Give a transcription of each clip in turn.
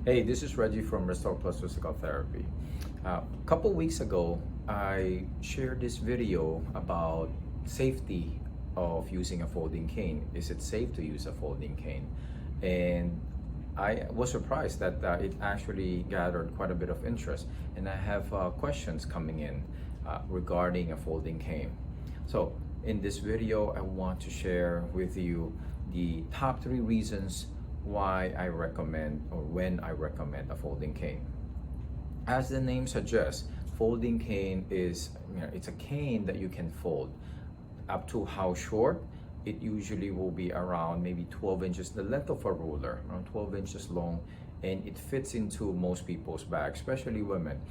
Hey, this is Reggie from Restore Plus Physical Therapy. A couple weeks ago, I shared this video about safety of using a folding cane. Is it safe to use a folding cane? And I was surprised that it actually gathered quite a bit of interest, and I have questions coming in regarding a folding cane. So, in this video, I want to share with you the top 3 reasons why I recommend or when I recommend a folding cane. As the name suggests, folding cane is, it's a cane that you can fold. Up to how short? It usually will be around maybe 12 inches, the length of a ruler, around 12 inches long, and it fits into most people's bags, especially women.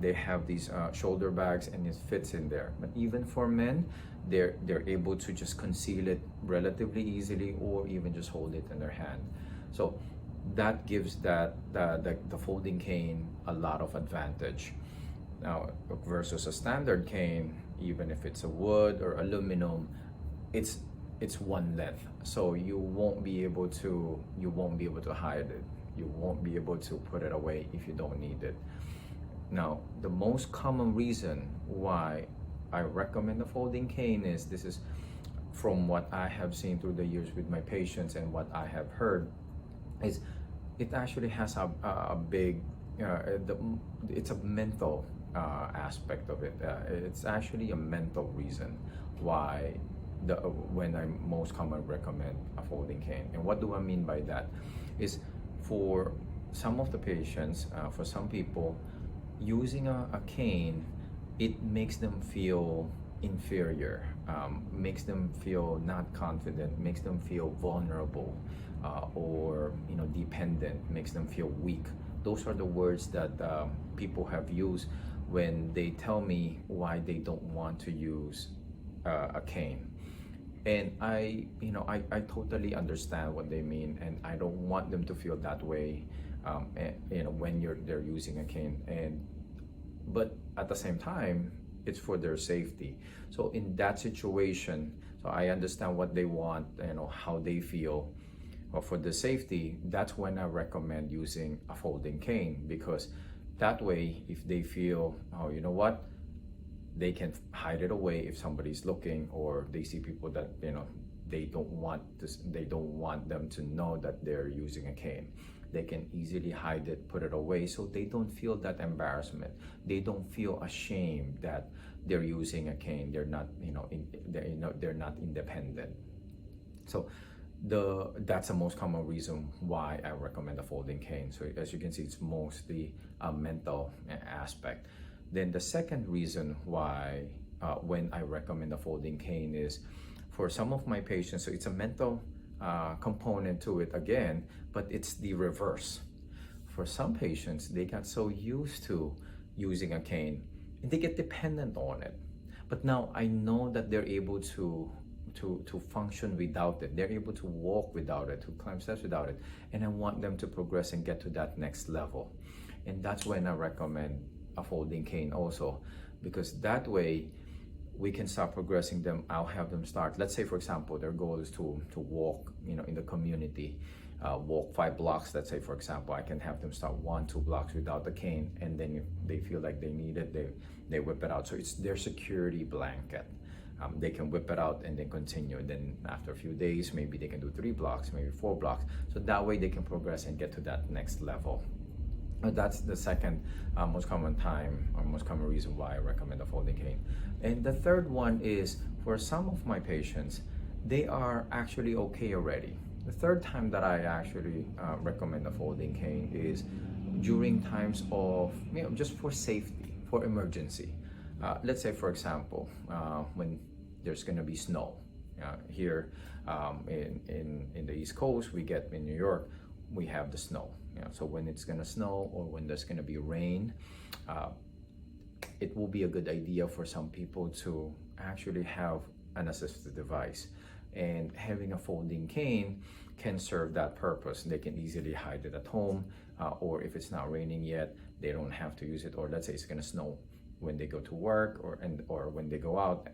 They have these shoulder bags and it fits in there. But even for men, they're able to just conceal it relatively easily or even just hold it in their hand. So that gives the folding cane a lot of advantage. Now versus a standard cane, even if it's a wood or aluminum, it's one length, so you won't be able to hide it. You won't be able to put it away if you don't need it. Now, the most common reason why I recommend a folding cane is, this is from what I have seen through the years with my patients and what I have heard, is it actually has a big, it's a mental aspect of it. It's actually a mental reason why when I most commonly recommend a folding cane. And what do I mean by that? Is for some of the patients, for some people, using a cane, it makes them feel inferior, makes them feel not confident, makes them feel vulnerable, or dependent, makes them feel weak. Those are the words that people have used when they tell me why they don't want to use a cane. And I totally understand what they mean, and I don't want them to feel that way, when they're using a cane. But at the same time, it's for their safety. So in that situation, so I understand what they want, how they feel. But for the safety, that's when I recommend using a folding cane, because that way, if they feel, oh, you know what, they can hide it away if somebody's looking, or they see people that they don't want them to know that they're using a cane. They can easily hide it, put it away, so they don't feel that embarrassment. They don't feel ashamed that they're using a cane. They're not they're not independent. So that's the most common reason why I recommend a folding cane. So as you can see, it's mostly a mental aspect. Then the second reason why when I recommend a folding cane is for some of my patients, so it's a mental component to it again, but it's the reverse. For some patients, they got so used to using a cane and they get dependent on it. But now I know that they're able to function without it. They're able to walk without it, to climb steps without it. And I want them to progress and get to that next level. And that's when I recommend a folding cane also, because that way we can start progressing them. I'll have them start, let's say for example, their goal is to walk in the community, walk 5 blocks, let's say for example. I can have them start 1-2 blocks without the cane, and then if they feel like they need it, they whip it out. So it's their security blanket. They can whip it out and then continue. And then after a few days, maybe they can do 3 blocks, maybe 4 blocks. So that way they can progress and get to that next level. That's the second most common reason why I recommend a folding cane. And the third one is, for some of my patients, they are actually okay already. The third time that I actually recommend a folding cane is during times of, just for safety, for emergency. Let's say for example, when there's gonna be snow. Here in the East Coast, we get in New York, we have the snow. So when it's gonna snow or when there's gonna be rain, it will be a good idea for some people to actually have an assistive device. And having a folding cane can serve that purpose. They can easily hide it at home, or if it's not raining yet, they don't have to use it. Or let's say it's gonna snow when they go to work or when they go out,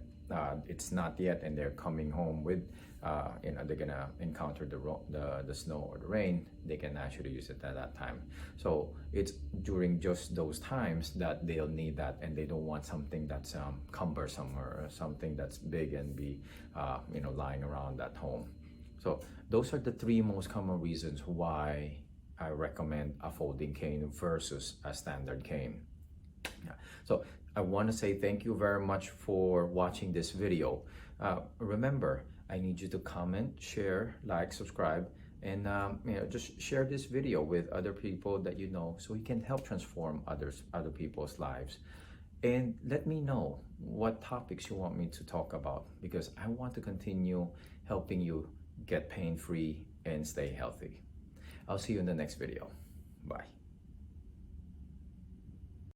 it's not yet, and they're coming home with, they're gonna encounter the snow or the rain, they can actually use it at that time. So it's during just those times that they'll need that, and they don't want something that's cumbersome or something that's big and be lying around at home. So those are the three most common reasons why I recommend a folding cane versus a standard cane. Yeah. So I want to say thank you very much for watching this video. Remember, I need you to comment, share, like, subscribe, and just share this video with other people that you know, so we can help transform other people's lives. And let me know what topics you want me to talk about, because I want to continue helping you get pain-free and stay healthy. I'll see you in the next video. Bye.